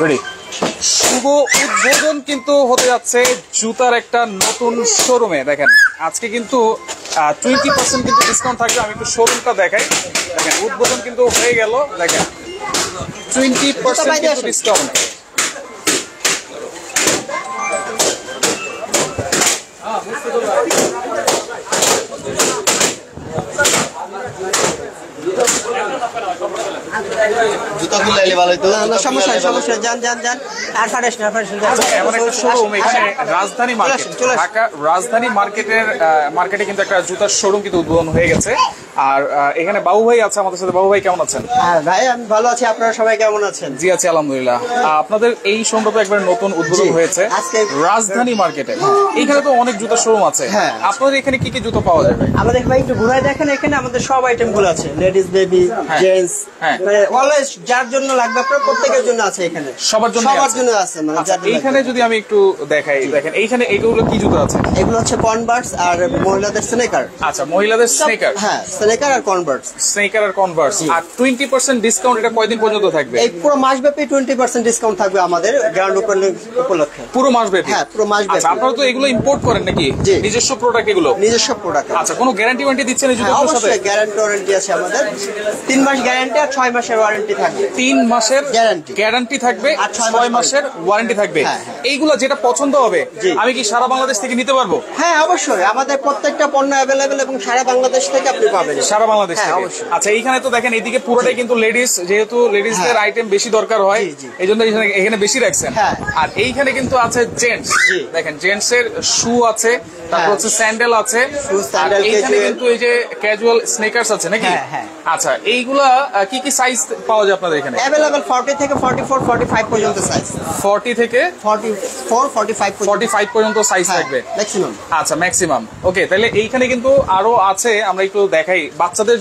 Ready. শুভ উদ্বোধন কিন্তু হতে যাচ্ছে জুতার একটা নতুন শোরুমে। দেখেন আজকে কিন্তু 20% কিন্তু ডিসকাউন্ট থাকবে। আমি একটু শোরুমটা দেখাই। দেখেন উদ্বোধন কিন্তু হয়ে গেল। দেখেন 20% কিন্তু ডিসকাউন্ট। জুতা খুললে ভালো হতো না। সমস্যা সমস্যা যান যান যান আর ফারেশ না ফারেশ এমন একটা শোরুম এখানে রাজধানী মার্কেট, ঢাকা রাজধানী মার্কেটে কিন্তু একটা জুতার শোরুম কিন্তু উদ্বোধন হয়ে গেছে। আর এখানে বাবু ভাই আছে আমাদের সাথে। বাবু ভাই কেমন আছেন? হ্যাঁ ভাই আমি ভালো আছি, আপনারা সবাই কেমন আছেন? জি আছি আলহামদুলিল্লাহ। আপনাদের এই শোরুমটা একবার নতুন উদ্বোধন হয়েছে রাজধানী মার্কেটে। এখানে তো অনেক জুতার শোরুম আছে। আপনাদের এখানে কি কি জুতো পাওয়া যাবে? আমাদের ভাই একটু ঘুরাই দেখেন। এখানে আমাদের সব আইটেম গুলো আছে, লেডিস, বেবি, জেন্টস, মানে অলওয়েজ যার জন্য লাগবে আপনার প্রত্যেকের জন্য আছে এখানে। সবার জন্য আছে মানে। এইখানে যদি আমি একটু দেখাই, দেখেন এইখানে এগুলো কি জুতো আছে? এগুলো হচ্ছে কনভার্স আর মহিলাদের স্নেকার। আচ্ছা মহিলাদের স্নেকার। হ্যাঁ স্নেকার আর কনভার্স। স্নেকার আর কনভার্স। আর 20% ডিসকাউন্ট এটা কয়দিন পর্যন্ত থাকবে? এই পুরো মাসব্যাপী 20% ডিসকাউন্ট থাকবে আমাদের গ্র্যান্ড ওপেনিং উপলক্ষে। পুরো মাসব্যাপী? হ্যাঁ পুরো মাসব্যাপী। আচ্ছা আপনারা তো এগুলো ইম্পোর্ট করেন নাকি? নিজস্ব প্রোডাক্ট এগুলো? নিজস্ব প্রোডাক্ট। আচ্ছা কোনো গ্যারান্টি ওয়ারেন্টি দিচ্ছেন এই জুতোগুলোর সাথে? অবশ্যই গ্যারান্টি ওয়ারেন্টি আছে আমাদের। 3 মাস গ্যারান্টি আর 6 মাসের ওয়ারেন্টি থাকবে। 3 মাসের গ্যারান্টি থাকবে আর 6 মাসের ওয়ারেন্টি থাকবে। এইগুলো যেটা পছন্দ হবে আমি কি সারা বাংলাদেশ থেকে নিতে পারবো? হ্যাঁ অবশ্যই, আমাদের প্রত্যেকটা পণ্য অ্যাভেলেবেল এবং সারা বাংলাদেশ থেকে আপনি পাবেন। সারা বাংলাদেশ থেকে? আচ্ছা এইখানে তো দেখেন এইদিকে পুরোটাই কিন্তু লেডিস, যেহেতু লেডিসদের আইটেম বেশি দরকার হয় এই জন্য এখানে বেশি রাখছেন। আর এইখানে কিন্তু আছে জেন্টস। দেখেন জেন্টস এর শু আছে, তারপর হচ্ছে স্যান্ডেল আছে, আর এইখানে কিন্তু এই যে ক্যাজুয়াল স্নেকার্স আছে নাকি? আচ্ছা এইগুলা কি কি সাইজ পাওয়া যায় আপনাদের এখানে? अवेलेबल 40 থেকে 44 45 পর্যন্ত সাইজ। 40 থেকে 44 45 পর্যন্ত সাইজ থাকবে ম্যাক্সিমাম। আচ্ছা ম্যাক্সিমাম। ওকে তাহলে এইখানে কিন্তু আরো আছে, আমরা একটু দেখাই। বাচ্চাদের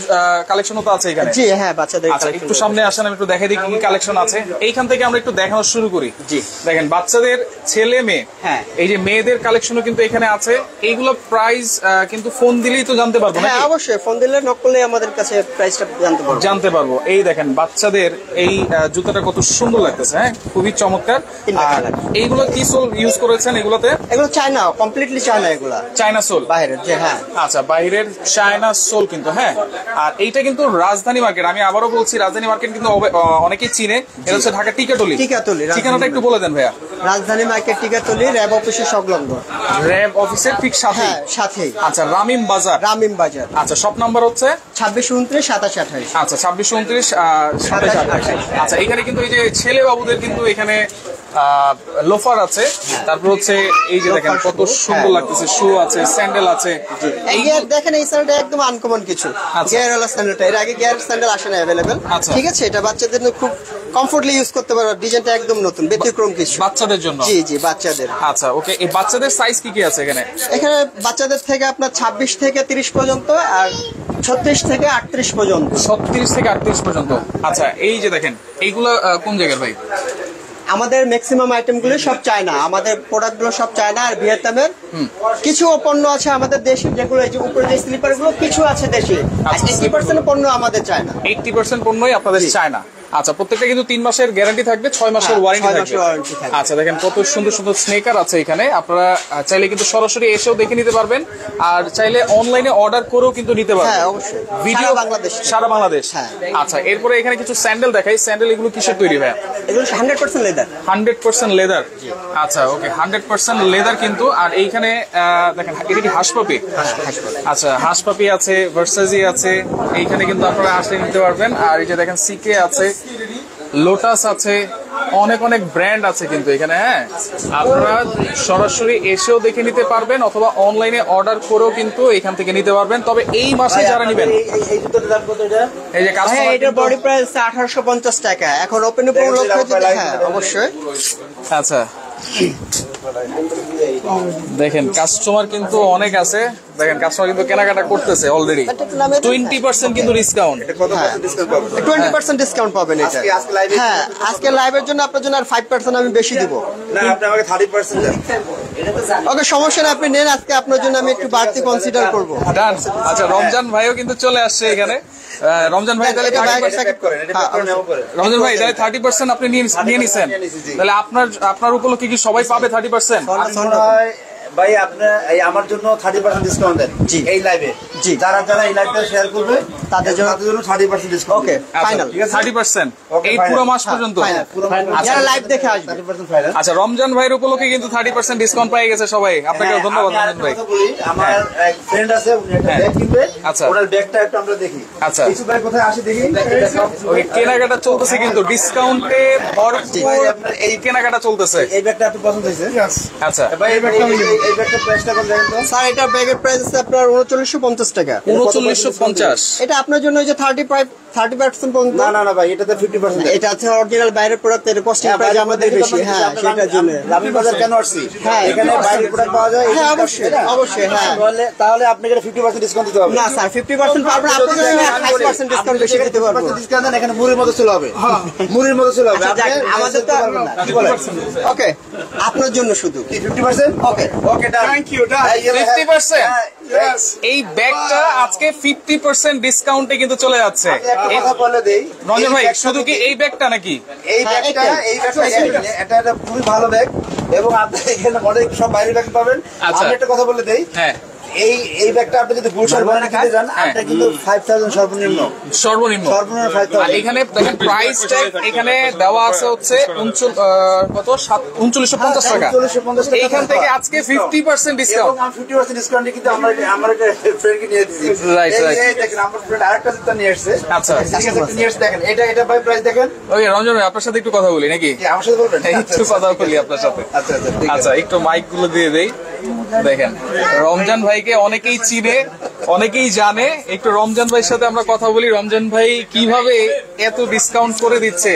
কালেকশনও তো আছে এখানে? জি হ্যাঁ বাচ্চাদের। আচ্ছা একটু সামনে আসেন, আমি একটু দেখাই দিই কি কি কালেকশন আছে। এইখান থেকে আমরা একটু দেখানো শুরু করি। জি দেখেন বাচ্চাদের ছেলে মেয়ে, এই যে মেয়েদের কালেকশনও কিন্তু এখানে আছে। এইগুলো প্রাইস কিন্তু ফোন দিলেই তো জানতে পারবো? হ্যাঁ অবশ্যই, ফোন দিলে নক করলে আমাদের কাছে প্রাইসটা জানতে পারবো। এই দেখেন বাচ্চাদের এই জুতাটা কত সুন্দর লাগতেছে। হ্যাঁ খুবই চমৎকার। আর এইগুলো কি সোল ইউজ করেছেন এগুলোতে? এগুলো চায়না, কমপ্লিটলি চায়না। এগুলা চায়না সোল বাইরের। যে হ্যাঁ আচ্ছা বাইরের চায়না সোল কিন্তু। হ্যাঁ আর এইটা কিন্তু রাজধানী মার্কেট। আমি আবারও বলছি রাজধানী মার্কেট কিন্তু অনেকেই চিনে। এটা হচ্ছে ঢাকা টিকাটলি। ঠিকানাটা একটু বলে দেন ভাইয়া। রাজধানী মার্কেট টিকাটলি, র্যাব অফিসের সংলগ্ন। র্যাব অফিসের ঠিক সাথেই। আচ্ছা রামিম বাজার। আচ্ছা শপ নাম্বার হচ্ছে 26 29 27 28। আচ্ছা 26 29 27 28। আচ্ছা এখানে কিন্তু এই যে ছেলে বাবুদের কিন্তু এখানে লোফার আছে, তারপর হচ্ছে এই যে দেখেন কত সুন্দর লাগতেছে, শু আছে, স্যান্ডেল আছে। এই দেখেন এই স্যান্ডেলটা একদম আনকমন কিছু, গিয়ার ওয়ালা স্যান্ডেলটা। এর আগে গিয়ার স্যান্ডেল আসে না अवेलेबल। ঠিক আছে, এটা বাচ্চাদের জন্য খুব কমফোর্টলি ইউজ করতে পারবে। ডিজাইনটা একদম নতুন, ব্যতিক্রম কিছু বাচ্চাদের জন্য। জি জি বাচ্চাদের। আচ্ছা ওকে, এই বাচ্চাদের সাইজ কি কি আছে এখানে? এখানে বাচ্চাদের থেকে আপনার 26 থেকে 30 পর্যন্ত আর 36 থেকে 38 পর্যন্ত। 36 থেকে 38 পর্যন্ত। আচ্ছা এই যে দেখেন এইগুলো কোন জায়গার ভাই? আমাদের ম্যাক্সিমাম আইটেমগুলো সব চায়না। আমাদের প্রোডাক্টগুলো সব চায়না আর ভিয়েতনামের। কিছু পণ্য আছে আমাদের দেশি, যেগুলো এই যে উপরে যে স্লিপার গুলো কিছু আছে দেশি। 80% পণ্য আমাদের চায়না। 80% পণ্যই আপনাদের চায়না। আচ্ছা প্রত্যেকটা কিন্তু 3 মাসের গ্যারান্টি থাকবে, 6 মাসের ওয়ারেন্টি থাকবে। আচ্ছা দেখেন কত সুন্দর সুন্দর স্নেকার আছে এখানে। আপনারা চাইলে কিন্তু সরাসরি এসেও দেখে নিতে পারবেন, আর চাইলে অনলাইনে অর্ডার করেও কিন্তু নিতে পারবেন। হ্যাঁ অবশ্যই, ভিডিও সারা বাংলাদেশ। আচ্ছা এরপরে এখানে কিছু স্যান্ডেল দেখাই। স্যান্ডেল এগুলো কিসের তৈরি ভাই? এগুলো 100% লেদার। 100% লেদার। আচ্ছা ওকে 100% লেদার কিন্তু। আর এইখানে দেখেন এটা কি হাঁসপাপি? আচ্ছা হাঁসপাপি আছে, ভার্সাজি আছে। এইখানে কিন্তু আপনারা আসলে নিতে পারবেন। আর এই যে দেখেন সিকে আছে, লোটাস আছে, অনেক অনেক ব্র্যান্ড আছে কিন্তু এখানে। হ্যাঁ আপনারা সরাসরি এসেও দেখে নিতে পারবেন অথবা অনলাইনে অর্ডার করেও কিন্তু এখান থেকে নিতে পারবেন। তবে এই মাসে যারা নেবেন, এই যে কাস্টমার, এটা বডি প্রাইস 1850 টাকা। এখন ওপেন অবশ্যই। আচ্ছা দেখেন কাস্টমার কিন্তু অনেক আছে। দেখেন কাস্টমার কিন্তু কেনাকাটা করতেছে অলরেডি। 20% কিন্তু ডিসকাউন্ট। 20% ডিসকাউন্ট পাবেন এটা। হ্যাঁ আজকে লাইভের জন্য আপনার জন্য আর 5% আমি বেশি দিব। না আপনি আমাকে 30% দেন। ওকে, সমস্যা নেই, আপনি নেন। আজকে আপনার জন্য আমি একটু বাড়তি কনসিডার করবো। ডান। আচ্ছা, রমজান ভাইও কিন্তু চলে আসছে এখানে। রমজান ভাই তাহলে রমজান ভাই তাহলে 30% আপনি নিয়ে নিছেন, তাহলে আপনার উপলক্ষে কি সবাই পাবে 30%? ভাই আপনার আমার জন্য 30% ডিসকাউন্ট দেন এই লাইভে। জি, যারা এই লাইভটা শেয়ার করবে তাদের জন্য 30% ডিসকাউন্ট। ওকে, ফাইনাল। 30% এই পুরো মাস পর্যন্ত। যারা লাইভ দেখে আসবে 30% ফাইনাল। আচ্ছা, রমজান ভাইয়ের উপলক্ষে কিন্তু 30% ডিসকাউন্ট পেয়ে গেছে সবাই। আপনাকে ধন্যবাদ রমজান ভাই। আমার এক ফ্রেন্ড আছে, উনি একটা ব্যাগ কিনবে। আচ্ছা, ওনার ব্যাগটা একটু আমরা দেখি। আচ্ছা, কিছু ভাই কোথায় আসে দেখি। ওই কেনাকাটা চলতেছে কিন্তু ডিসকাউন্টে ভরপুর এই কেনাকাটা চলতেছে। এই ব্যাগটা আপনার পছন্দ হয়েছে? আচ্ছা ভাই এই ব্যাগটা প্রাইসটা কত জানেন তো? স্যার, এটা ব্যাগের প্রাইস আছে আপনার 3950 টাকা। 3950। এটা আপনার জন্য ওই যে 30% পর্যন্ত। না না না ভাই, এটাতে 50%। এটা আছে অরিজিনাল বাইরের প্রোডাক্ট, এর কস্টিং প্রাইস আমাদের বেশি। হ্যাঁ, সেটার জন্য লাভি বাজার কেন আসছি? হ্যাঁ, এখানে বাইরের প্রোডাক্ট পাওয়া যায়। হ্যাঁ, অবশ্যই অবশ্যই। হ্যাঁ, তাহলে আপনাকে 50% ডিসকাউন্ট দিতে হবে। না স্যার, 50% পারবেন, আপনাদের 28% ডিসকাউন্ট বেশি দিতে পারবো। ডিসকাউন্ট দেন, এখানে মুড়ির মতো চলে হবে। মুড়ির মতো চলে হবে। আচ্ছা, যাক, আমাদের তো কি বলেন? ওকে, আপনার জন্য শুধু 50%। ওকে ওকে, ডান। Thank you, done. 50%। Yes. এই ব্যাগটা আজকে 50% ডিসকাউন্টে কিন্তু চলে যাচ্ছে। একটা কথা বলে দেই রঞ্জন ভাই, শুধু কি এই ব্যাগটা নাকি? এই ব্যাগটা এটা খুবই ভালো ব্যাগ, এবং আপনি এখানে অনেক সব বাইরে ব্যাগ পাবেন। আচ্ছা। আমি একটা কথা বলে দেই, হ্যাঁ, এই ব্যাগটা আপনি যদি গুলশান বানানে কিনতে যান, হ্যাঁ। আপনি কিন্তু 5000 সর্বনিম্ন সর্বনিম্ন। 5000। আর এখানে দেখেন প্রাইস ট্যাগ এখানে দেওয়া আছে হচ্ছে 3950 টাকা। 3950 টাকা। এইখান থেকে আজকে 50% এবং ডিসকাউন্ট। আমি 50% ডিসকাউন্টে কিন্তু আমার একটা ফ্রেন্ডকে নিয়ে দিয়েছি। Right, right. এই দেখেন, আমার ফ্রেন্ড আরেকটা জুতা নিয়ে আসছে। আচ্ছা। ঠিক আছে, নিয়ে আসছে, দেখেন এটা ভাই প্রাইস দেখেন। ওই রঞ্জন ভাই, আপনার সাথে একটু কথা বলি নাকি? কি আমার সাথে বলবেন? একটু কথা বলি আপনার সাথে। আচ্ছা আচ্ছা, ঠিক আছে। আচ্ছা, একটু মাইক গুলো দিয়ে দেই। দেখেন, রমজান ভাইকে অনেকেই চিনে, অনেকেই জানে। একটু রমজান ভাইয়ের সাথে আমরা কথা বলি। রমজান ভাই কিভাবে এত ডিসকাউন্ট করে দিচ্ছে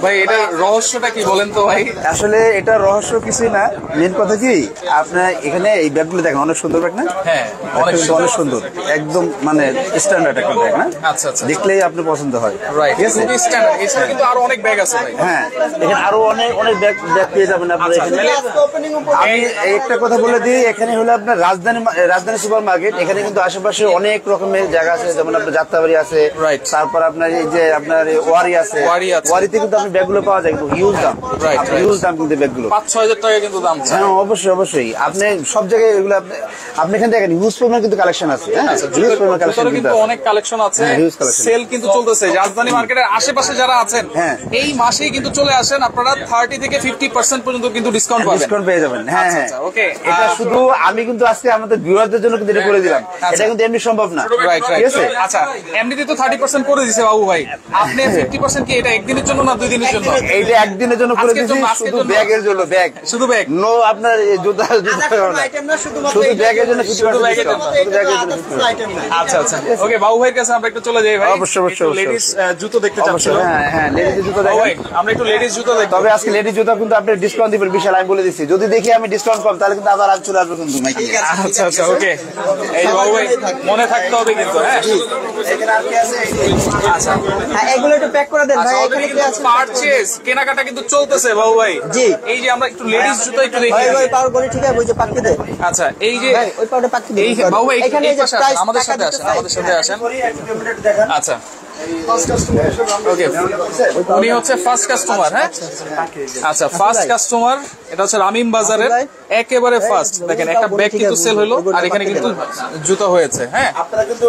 ভাই, এটা রহস্যটা কি বলেন তো ভাই? আসলে এটা রহস্য কিছুই না, মেন কথা কি আপনার এখানে এই ব্যাগগুলো দেখেন, অনেক সুন্দর ব্যাগ না? হ্যাঁ, অনেক অনেক সুন্দর, একদম মানে স্ট্যান্ডার্ড একটা ব্যাগ না? আচ্ছা আচ্ছা, দেখলেই আপনি পছন্দ হয়। রাইট, খুবই স্ট্যান্ডার্ড। এছাড়া কিন্তু আরো অনেক ব্যাগ আছে ভাই। হ্যাঁ, এখানে আরো অনেক ব্যাগ পেয়ে যাবেন আপনারা আচ্ছা, এখানে। তাহলে আমি একটা কথা বলে দিই, এখানে হলো আপনার রাজধানী সুপার মার্কেট। এখানে কিন্তু আশেপাশে অনেক রকমের জায়গা আছে, যেমন আপনার যাত্রাবাড়ি আছে, Right. তারপর আপনার এই যে আপনার ওয়ারি আছে। ওয়ারি আছে। ওয়ারিতে কিন্তু আপনি ব্যাগগুলো পাওয়া যায়, কিন্তু হিউজ দাম। Right, right. হিউজ দাম কিন্তু ব্যাগগুলো। 5-6 হাজার টাকা কিন্তু দাম চায়। হ্যাঁ, অবশ্যই অবশ্যই। আপনি সব জায়গায় এগুলো আপনি এখানে দেখেন, হিউজ পরিমাণ কিন্তু কালেকশন আছে। হ্যাঁ, হিউজ পরিমাণ কালেকশন ভিতরে কিন্তু কিন্তু আছে। অনেক কালেকশন আছে। হ্যাঁ, huge collection। সেল কিন্তু চলতেছে। রাজধানী মার্কেটের আশেপাশে যারা আছেন, হ্যাঁ। এই মাসেই কিন্তু চলে আসেন, আপনারা 30 থেকে 50% পর্যন্ত কিন্তু ডিসকাউন্ট পাবেন। ডিসকাউন্ট পেয়ে যাবেন। হ্যাঁ আচ্ছা, হ্যাঁ, আচ্ছা, ওকে। এটা শুধু আমি কিন্তু আজকে আমাদের ভিউয়ারদের জন্য কিন্তু এটা করে দিলাম। আচ্ছা। এটা কিন্তু এমনি সম্ভব না। রাইট ঠিক রাইট। আছে? আচ্ছা, এমনিতে তো 30% করে দিছে বাবু ভাই। আপনি 50% কি এটা একদিনের জন্য না 2 দিনের জন্য? এইটা একদিনের জন্য করে আজকের দিয়েছি, জন্য, আজকের শুধু জন্য। ব্যাগের জন্য। ব্যাগ শুধু ব্যাগ? নো, আপনার এই জুতা আইটেম না, শুধুমাত্র শুধু ব্যাগের জন্য শুধু ব্যাগের জন্য। শুধু ব্যাগের জন্য। আইটেম না। আচ্ছা আচ্ছা, ওকে। বাবু ভাইয়ের কাছে আমরা একটু চলে যাই ভাই। অবশ্যই, অবশ্যই, লেডিস অবশ্যই। জুতো দেখতে চাচ্ছি। অবশ্যই, হ্যাঁ হ্যাঁ, লেডিজ জুতো বাবু ভাই, দেখেন। আমরা একটু লেডিস জুতো দেখব। তবে আজকে লেডিজ জুতা কিন্তু আপনি ডিসকাউন্ট দিবেন বিশাল, আমি বলে দিচ্ছি। যদি দেখি আমি ডিসকাউন্ট কম, তাহলে কিন্তু আবার আমি চলে আসবো কিন্তু মাইকে। আচ্ছা আচ্ছা, ওকে। এই বাবু ভাই, মনে থাকতে হবে কিন্তু। হ্যাঁ, এখানে আর কি আছে? আচ্ছা হ্যাঁ, এগুলো একটু প্যাক করে দেন ভাই। এখানে কি আছে? পারচেজ কেনাকাটা কিন্তু চলতেছে বাবু ভাই। জি। এই যে আমরা একটু লেডিস জুতো একটু দেখি। ভাই ভাই, পাওয়ার গলি ঠিক আছে, ওই যে পাকি দে আচ্ছা, এই যে ভাই, ওই পাওয়ারটা পাকি দে। এই বাবু ভাই, এখানে এই এই যে পাশে আসেন, প্রাইস আমাদের সাথে আসেন, আমাদের সাথে আসেন। একটু পেমেন্ট দেখান। আচ্ছা, ওকে। উনি হচ্ছে ফার্স্ট কাস্টমার। হ্যাঁ, আচ্ছা, ফার্স্ট কাস্টমার। এটা হচ্ছে রামিম বাজারের একেবারে ফার্স্ট। দেখেন, একটা ব্যাগ কিন্তু সেল হলো, আর এখানে কিন্তু জুতো হয়েছে। হ্যাঁ, আপনারা কিন্তু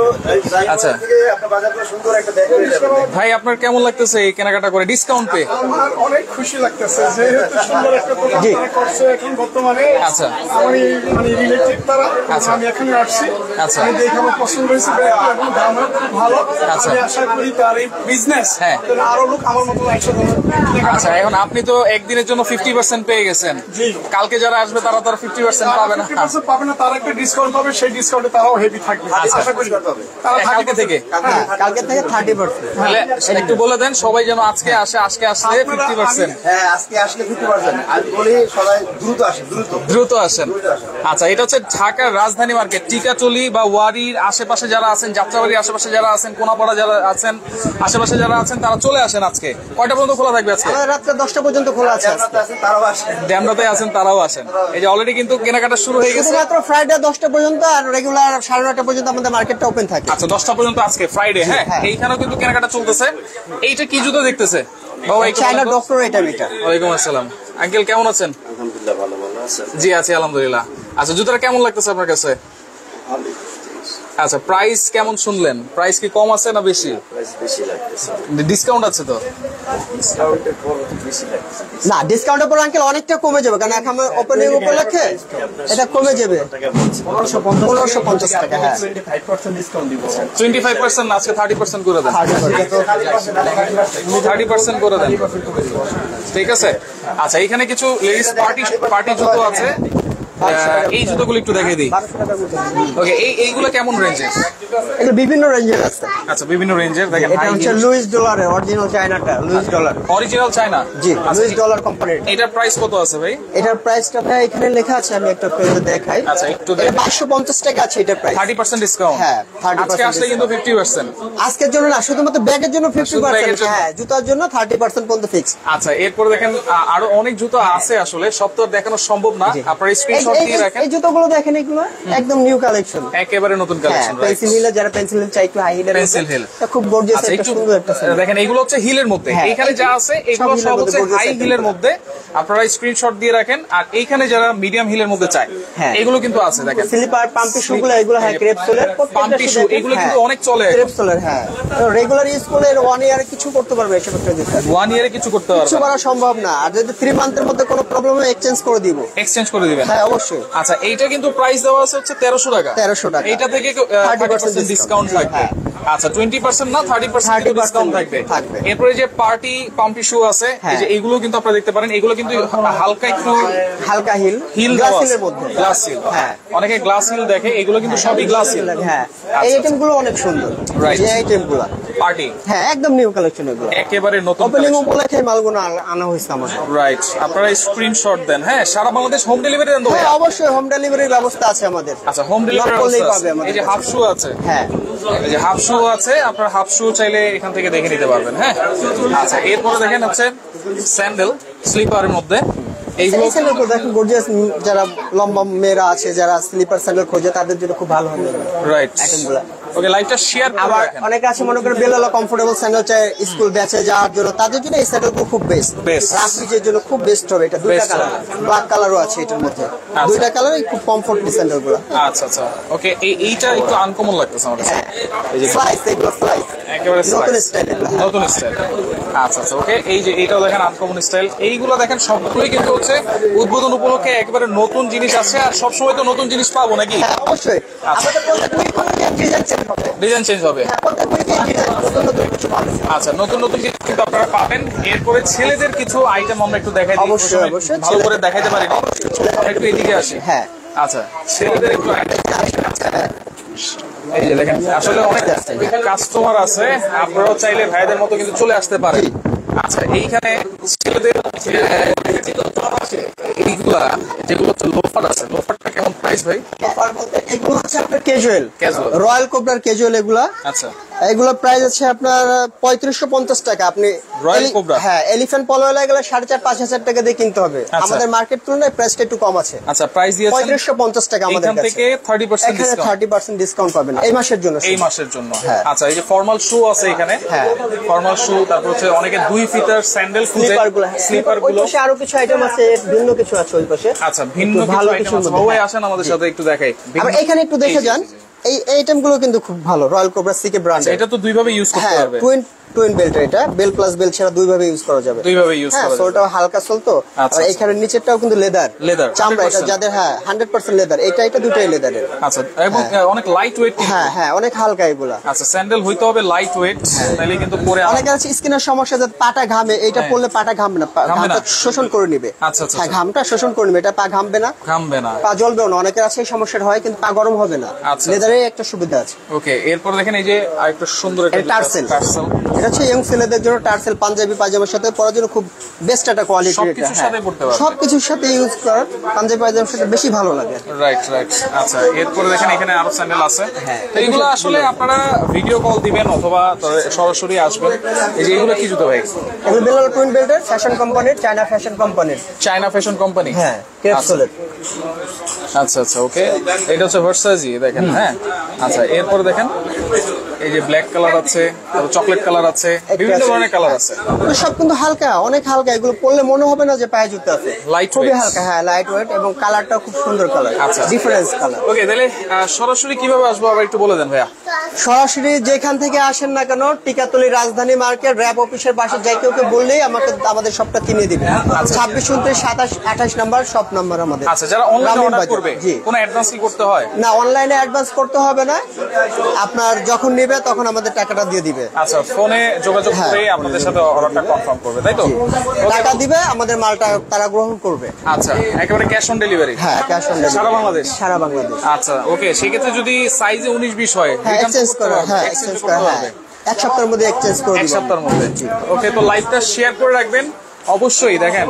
আচ্ছা। আপনার বাজার করে সুন্দর একটা ব্যাগ পেয়ে যাবেন। ভাই, আপনার কেমন লাগতেছে এই কেনাকাটা করে ডিসকাউন্ট পে? আমার অনেক খুশি লাগতেছে, যেহেতু সুন্দর একটা প্রোগ্রাম তারা করছে এখন বর্তমানে। আচ্ছা। আমি মানে রিলেটিভ তারা, আচ্ছা। আমি এখানে আসছি। আচ্ছা। আমি দেখে আমার পছন্দ হয়েছে ব্যাগটা, এবং দামও খুব ভালো। আচ্ছা। আমি আশা করি তার এই বিজনেস হ্যাঁ। আরো লোক আমার মতো একসাথে আচ্ছা, এখন আপনি তো একদিনের জন্য 50% পেয়ে গেছেন। জি। কালকে যারা আসবে তারা তো 50% পাবে না। 50% পাবে না, তারা একটা ডিসকাউন্ট পাবে, সেই ডিসকাউন্টে তারাও হেভি থাকবে। আচ্ছা। আশা করি তারা কালকে থেকে? হ্যাঁ, কালকে থেকে 30%। তাহলে একটু বলে দেন সবাই যেন আজকে আসে, আজকে আসলে 50%। হ্যাঁ, আজকে আসলে 50%। আমি বলি সবাই দ্রুত আসে, দ্রুত। দ্রুত আসেন। আচ্ছা, এটা হচ্ছে ঢাকার রাজধানী মার্কেট, টিকাচলি বা ওয়ারির আশেপাশে যারা আছেন, যাত্রাবাড়ির আশেপাশে যারা আছেন, কোনাপাড়া যারা আছেন, আছেন, আশেপাশে যারা আছেন তারা চলে আসেন। আজকে কয়টা পর্যন্ত খোলা থাকবে আজকে? আমাদের রাত্রে 10টা পর্যন্ত খোলা আছে আজকে। তারাও আসে। ড্যামরাতে আছেন, তারাও আসেন। এই যে অলরেডি কিন্তু কেনাকাটা শুরু হয়ে গেছে। শুধুমাত্র ফ্রাইডে 10টা পর্যন্ত আর রেগুলার 9:30 পর্যন্ত আমাদের মার্কেটটা ওপেন থাকে। আচ্ছা 10টা পর্যন্ত আজকে ফ্রাইডে। হ্যাঁ, হ্যাঁ। এইখানেও কিন্তু কেনাকাটা চলতেছে। এইটা কি জুতো দেখতেছে বাবা? চায়না ডক্টর এটা মিটার। ওয়ালাইকুম আসসালাম আঙ্কেল, কেমন আছেন? আলহামদুলিল্লাহ ভালো আছেন? জি আছি আলহামদুলিল্লাহ। আচ্ছা জুতোটা কেমন লাগতেছে আপনার কাছে? আচ্ছা প্রাইস কেমন শুনলেন? প্রাইস কি কম আছে না বেশি? প্রাইস বেশি লাগতেছে। ডিসকাউন্ট আছে তো? ডিসকাউন্টের পর বেশি লাগতেছে। না, ডিসকাউন্টের পর আঙ্কেল অনেকটা কমে যাবে, কারণ এখন ওপেনিং উপলক্ষে এটা কমে যাবে। 1550 টাকা। হ্যাঁ 25% ডিসকাউন্ট দিব। 25% না, আজকে 30% করে দেন। 30% করে দেন, ঠিক আছে। আচ্ছা এখানে কিছু লেডিস পার্টি জুতো আছে। এই জুতোগুলো একটু দেখিয়ে দিই। ওকে, এইগুলো কেমন রেঞ্জের? এটা বিভিন্ন রেঞ্জের আছে। আচ্ছা বিভিন্ন রেঞ্জের। দেখেন এটা হচ্ছে লুইস ডলারের অরিজিনাল চায়নাটা, লুইস ডলার। Original China? জি, আচ্ছা, লুইস ডলার কোম্পানির। এটার প্রাইস কত আছে ভাই? এটার প্রাইসটা ভাই এখানে লেখা আছে, আমি একটা পেজে দেখাই। আচ্ছা, একটু এটা 550 টাকা আছে এটার প্রাইস। 30% ডিসকাউন্ট। হ্যাঁ, 30% আজকে আসলে কিন্তু 50%। আজকের জন্য না, শুধুমাত্র ব্যাগের জন্য শুধু ব্যাগের 50%। জন্য। হ্যাঁ, জুতার জন্য 30% পর্যন্ত ফিক্স। আচ্ছা এরপরে দেখেন আরো অনেক জুতো আছে, আসলে সব তো আর দেখানো সম্ভব না। আপনারা স্ক্রিনশট দিয়ে রাখেন। এই জুতোগুলো দেখেন, এগুলো একদম নিউ কালেকশন, একেবারে নতুন কালেকশন। পেন্সিল হিল, যারা পেন্সিল হিল চাই একটু হাই হিলের, Pencil heel। খুব গর্জিয়াস আচ্ছা একটা একটু সুন্দর একটা style। দেখেন, এগুলো হচ্ছে হিলের মধ্যে। হ্যাঁ, এইখানে যা আছে এগুলো হিলের সব মধ্যে হচ্ছে gorgeous হাই item হিলের গুলো। মধ্যে। আপনারা স্ক্রিনশট দিয়ে রাখেন। আর এইখানে যারা মিডিয়াম হিলের মধ্যে চায়, হ্যাঁ। এগুলো কিন্তু আছে। দেখেন স্লিপার পাম্পি শু গুলো, এগুলো হ্যাঁ ক্রেপ সোলের, পাম্পি শু এগুলো কিন্তু অনেক চলে। ক্রেপ সোলের। হ্যাঁ, রেগুলার ইউজ করলে 1 ইয়ারে কিছু করতে পারবে এসব একটা জুতা। 1 ইয়ারে কিছু করতে কিছু পারবে, করা সম্ভব না। আর যদি 3 মান্থের মধ্যে কোনো প্রবলেম হয় এক্সচেঞ্জ করে দিব। এক্সচেঞ্জ করে দিবেন। হ্যাঁ অবশ্যই। আচ্ছা এইটা কিন্তু প্রাইস দেওয়া আছে হচ্ছে 1300 টাকা। 1300 টাকা। এইটা থেকে 30% ডিসকাউন্ট থাকবে। আচ্ছা 20% না 30% ডিসকাউন্ট থাকবে। এরপরে যে পার্টি পাম্পি শু আছে, এই যে এইগুলো কিন্তু আপনারা দেখতে পারেন। এগুলো কিন্তু হালকা একটু হালকা হিল, হিল গ্লাস দেওয়া আছে। হিলের মধ্যে। Glass hill. হ্যাঁ। অনেকে গ্লাস হিল দেখে, এগুলো কিন্তু সবই গ্লাস হিল। হ্যাঁ, এই আইটেম গুলো অনেক সুন্দর। Right. এই আইটেম গুলো পার্টি হ্যাঁ একদম নিউ কালেকশন এগুলো। একেবারে নতুন ওপেনিং collection। উপলক্ষে মালগুলো আনা হয়েছে আমাদের। রাইট, আপনারা স্ক্রিনশট দেন। হ্যাঁ, সারা বাংলাদেশ হোম ডেলিভারি দেন তো হ্যাঁ ভাইয়া? অবশ্যই হোম ডেলিভারির ব্যবস্থা আছে আমাদের। আচ্ছা হোম ডেলিভারি Knock করলেই পাবে আমাদের এই যে কাছে। হাফ শু আছে। হ্যাঁ, এই যে হাফ শু আছে, আপনারা হাফ শু চাইলে এখান থেকে দেখে নিতে পারবেন। হ্যাঁ আচ্ছা এরপরে দেখেন হচ্ছে স্যান্ডেল স্লিপারের মধ্যে এইগুলো। এই স্যান্ডেল দেখুন গর্জিয়াস, যারা লম্বা মেয়েরা আছে, যারা স্লিপার স্যান্ডেল খোঁজে, তাদের জন্য খুব ভালো হবে রাইট। আইটেমগুলো। ওকে লাইভটা শেয়ার করে আবার রাখেন। অনেকে আছে মনে করে বেলালা কমফোর্টেবল স্যান্ডেল চাই স্কুল ব্যাচে যাওয়ার জন্য, তাদের জন্য এই স্যান্ডেলগুলো খুব বেস্ট। Best। রাফিজের জন্য খুব বেস্ট হবে। এটা দুইটা Best কালার, হবে। ব্ল্যাক কালারও আছে এটার মধ্যে। আচ্ছা। দুইটা কালারই খুব কমফোর্টলি স্যান্ডেলগুলো। আচ্ছা আচ্ছা ওকে, এইটা একটু আনকমন লাগতেছে আমার কাছে। এই যে স্লাইস, এগুলো স্লাইস একেবারে নতুন slice। স্টাইল। নতুন স্টাইল। আচ্ছা আচ্ছা ওকে, এই যে এইটাও দেখেন আনকমন স্টাইল। এইগুলো দেখেন সবগুলোই কিন্তু হচ্ছে উদ্বোধন উপলক্ষে একেবারে নতুন জিনিস আছে। আর সবসময় তো নতুন জিনিস পাবো নাকি? হ্যাঁ অবশ্যই। আচ্ছা। আমাদের প্রত্যেক উইক ডিজাইন চেঞ্জ হবে। ডিজাইন চেঞ্জ হবে। হ্যাঁ, প্রত্যেক উইকে ডিজাইন নতুন নতুন কিছু পাবে। আচ্ছা নতুন নতুন কিছু কিন্তু আপনারা পাবেন। এরপরে ছেলেদের কিছু আইটেম আমরা একটু দেখাই দিই। অবশ্যই, প্রথমে অবশ্যই। ভালো করে দেখাইতে পারি না, একটু এদিকে আসি। হ্যাঁ। আচ্ছা ছেলেদের একটু item। এই যে দেখেন আসলে অনেক কাস্টমার আছে, আপনারাও চাইলে ভাইদের মতো কিন্তু চলে আসতে পারেন। আচ্ছা এইখানে ছেলেদের এইগুলা যেগুলো লোফার আছে, লোফারটা কেমন প্রাইস ভাই? অফার বলতে এগুলো হচ্ছে আপনার ক্যাজুয়াল, Casual। রয়্যাল কোবরার ক্যাজুয়াল এগুলা। আচ্ছা এগুলো প্রাইস আছে আপনার 3550 টাকা। আপনি রয়্যাল কোবরা? হ্যাঁ, এলিফ্যান্ট পলো গেলে 4500-5000 টাকা দিয়ে কিনতে হবে। আচ্ছা। আমাদের মার্কেট তুলনায় প্রাইসটা একটু কম আছে। আচ্ছা প্রাইস দিয়েছেন 3550 টাকা আমাদের এখান কাছে। থেকে 30% এখানে ডিসকাউন্ট 30% ডিসকাউন্ট পাবেন এই মাসের জন্য। এই মাসের জন্য। হ্যাঁ। আচ্ছা এই যে ফর্মাল শু আছে এখানে। হ্যাঁ। ফর্মাল শু, তারপর হচ্ছে অনেকে 2 ফিটার স্যান্ডেল খুঁজে, স্লিপার গুলো, স্লিপার ওই গুলো। পাশে আরো কিছু আইটেম আছে, ভিন্ন কিছু আছে ওই পাশে। আচ্ছা ভিন্ন একটু কিছু ভালো আইটেম কিছুর আছে। মধ্যে। ভাই আসেন আমাদের সাথে একটু দেখাই। আবার এখানে একটু দেখে যান, এই আইটেম গুলো কিন্তু খুব ভালো, রয়্যাল কোবরা সিকে ব্র্যান্ড। এটা তো দুই ভাবে ইউজ করতে হ্যাঁ, পারবে। টুইন বেল্ট, এটা বেল প্লাস বেল্ট ছাড়া দুই ভাবে ইউজ করা যাবে। দুই ভাবে ইউজ হ্যাঁ, করা যাবে। সোলটাও হালকা সোল তো। আচ্ছা, আর এখানে নিচেরটাও কিন্তু লেদার, Leather, চামড়া। এটা 100% যাদের হ্যাঁ 100% লেদার, এটা দুটোই লেদারের। আচ্ছা এবং অনেক লাইট ওয়েট। হ্যাঁ হ্যাঁ, অনেক হালকা এগুলা। আচ্ছা স্যান্ডেল হইতে হবে লাইট ওয়েট, তাহলে কিন্তু পরে অনেকের আছে স্কিনের সমস্যা, যাতে পাটা ঘামে, এটা হ্যাঁ। পরলে পাটা ঘামবে না, ঘামবে না? ঘামটা শোষণ করে নিবে। আচ্ছা, আচ্ছা, হ্যাঁ, আচ্ছা। ঘামটা শোষণ করে নিবে, এটা পা ঘামবে না, ঘামবে না। পা জ্বলবেও না। অনেকের আছে এই সমস্যাটা হয়, কিন্তু পা গরম হবে না। আচ্ছা। লেদারের একটা সুবিধা আছে। ওকে এরপর দেখেন এই যে আরেকটা সুন্দর একটা এটা টার্সেল। এটা হচ্ছে ইয়ং ছেলেদের জন্য টার্সেল পাঞ্জাবি পায়জামার সাথে পরার জন্য খুব বেস্ট একটা কোয়ালিটি। সবকিছুর সাথে পড়তে পারবে। সবকিছুর সাথে ইউজ করার পাঞ্জাবি পায়জামার সাথে বেশি ভালো লাগে। Right right. আচ্ছা এরপরে দেখেন এখানে আরো স্যান্ডেল আছে। হ্যাঁ। তো এগুলো আসলে আপনারা ভিডিও কল দিবেন অথবা সরাসরি আসবেন। এই যে এগুলো কি জুতো ভাই? এগুলো বেলাল টুইন বেল্টের ফ্যাশন কোম্পানির, চায়না ফ্যাশন কোম্পানির। China fashion company. হ্যাঁ, ক্রেপ সোলের। আচ্ছা আচ্ছা ওকে। এটা হচ্ছে ভার্সাজি দেখেন। হ্যাঁ আচ্ছা এরপরে দেখেন এই যে ব্ল্যাক কালার আছে, তারপর চকলেট কালার আছে, বিভিন্ন ধরনের কালার আছে। এগুলো সব কিন্তু হালকা, অনেক হালকা। এগুলো পরলে মনে হবে না যে পায়ে জুতো আছে। Light খুবই weight। হালকা, হ্যাঁ লাইট ওয়েট এবং কালারটা খুব সুন্দর কালার। আচ্ছা। Difference colour. ওকে তাহলে সরাসরি কিভাবে আসবো আবার একটু বলে দেন ভাইয়া। সরাসরি যেখান থেকে আসেন না কেন, টিকাতলি রাজধানী মার্কেট র‍্যাব অফিসের পাশে যাই কেউ বললেই আমাদের সবটা কিনে দিবে। 26 29 27 28 নাম্বার সব নাম্বার আমাদের। আচ্ছা যারা অনলাইনে গ্রামীণ অর্ডার বাজার। করবে জি। কোনো অ্যাডভান্স কি করতে হয়? না, অনলাইনে অ্যাডভান্স করতে হবে না। আপনার যখন নেবে তখন আমাদের টাকাটা দিয়ে দিবে। আচ্ছা ফোনে যোগাযোগ হ্যাঁ। করে আপনাদের সাথে অর্ডারটা কনফার্ম করবে তাই তো? Okay, টাকা দিবে, আমাদের মালটা তারা গ্রহণ করবে। আচ্ছা একেবারে ক্যাশ অন ডেলিভারি। হ্যাঁ, ক্যাশ অন ডেলিভারি। সারা বাংলাদেশ? সারা বাংলাদেশ। আচ্ছা ওকে সেক্ষেত্রে যদি সাইজে 19 20 হয় হ্যাঁ, return এক্সচেঞ্জ করতে করে, পারবে? হ্যাঁ Exchange এক্সচেঞ্জ করতে করে, হ্যাঁ হবে? এক সপ্তাহের মধ্যে এক্সচেঞ্জ করে এক দিবেন। সপ্তাহের মধ্যে। ওকে তো লাইভটা শেয়ার করে রাখবেন অবশ্যই। দেখেন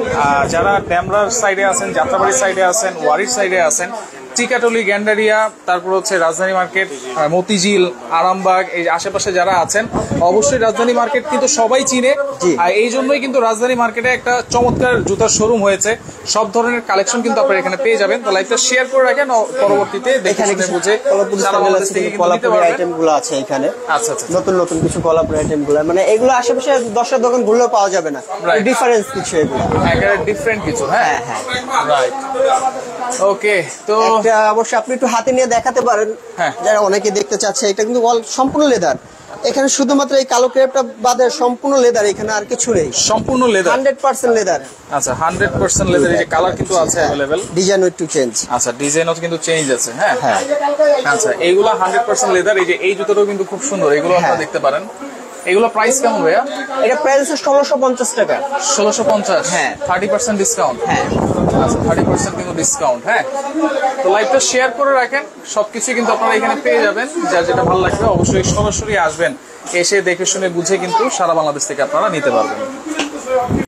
যারা ড্যামরার সাইডে আছেন, যাত্রাবাড়ির সাইডে আছেন, ওয়ারির সাইডে আছেন, টিকাটলি, গ্যান্ডারিয়া, তারপর হচ্ছে রাজধানী মার্কেট, মতিঝিল, আরামবাগ, এই আশেপাশে যারা আছেন অবশ্যই রাজধানী মার্কেট কিন্তু সবাই চিনে। জি। আর এই জন্যই কিন্তু রাজধানী মার্কেটে একটা চমৎকার জুতার শোরুম হয়েছে। সব ধরনের কালেকশন কিন্তু আপনারা এখানে পেয়ে যাবেন। তো লাইভটা শেয়ার করে রাখেন পরবর্তীতে দেখে এখানে শুনে কিছু বুঝে কলাপুরি সারা বাংলাদেশ থেকে কিন্তু নিতে কলাপুরি পারবেন। আইটেম গুলো আছে এখানে। আচ্ছা আচ্ছা নতুন নতুন কিছু কলাপুরি আইটেম গুলো, মানে এগুলো আশেপাশে 10টা দোকান ঘুরলেও পাওয়া যাবে না। Right. ডিফারেন্স কিছু এগুলো। একেবারে ডিফারেন্ট কিছু। হ্যাঁ রাইট। ওকে তো একটা অবশ্যই আপনি একটু হাতে নিয়ে দেখাতে পারেন, হ্যাঁ। যারা অনেকে দেখতে চাচ্ছে। এটা কিন্তু সম্পূর্ণ লেদার। এখানে শুধুমাত্র এই কালো ক্রেপটা বাদে সম্পূর্ণ লেদার, এখানে আর কিছু নেই। সম্পূর্ণ লেদার। 100% লেদার। আচ্ছা 100% লেদার। এই যে কালার কিন্তু আছে अवेलेबल। ডিজাইন একটু চেঞ্জ। আচ্ছা ডিজাইনও কিন্তু চেঞ্জ আছে। হ্যাঁ হ্যাঁ। আচ্ছা এইগুলা 100% লেদার। এই যে এই জুতোটাও কিন্তু খুব সুন্দর, এগুলো আপনারা হ্যাঁ। দেখতে পারেন। এগুলো প্রাইস কেমন ভাইয়া? এটা প্রাইস হচ্ছে 1650 টাকা। 1650। হ্যাঁ। 30% ডিসকাউন্ট। হ্যাঁ। আচ্ছা 30% কিন্তু ডিসকাউন্ট। হ্যাঁ তো লাইভটা শেয়ার করে রাখেন, সবকিছু কিন্তু আপনারা এখানে পেয়ে যাবেন। যার যেটা ভালো লাগবে অবশ্যই সরাসরি আসবেন, এসে দেখে শুনে বুঝে কিন্তু সারা বাংলাদেশ থেকে আপনারা নিতে পারবেন।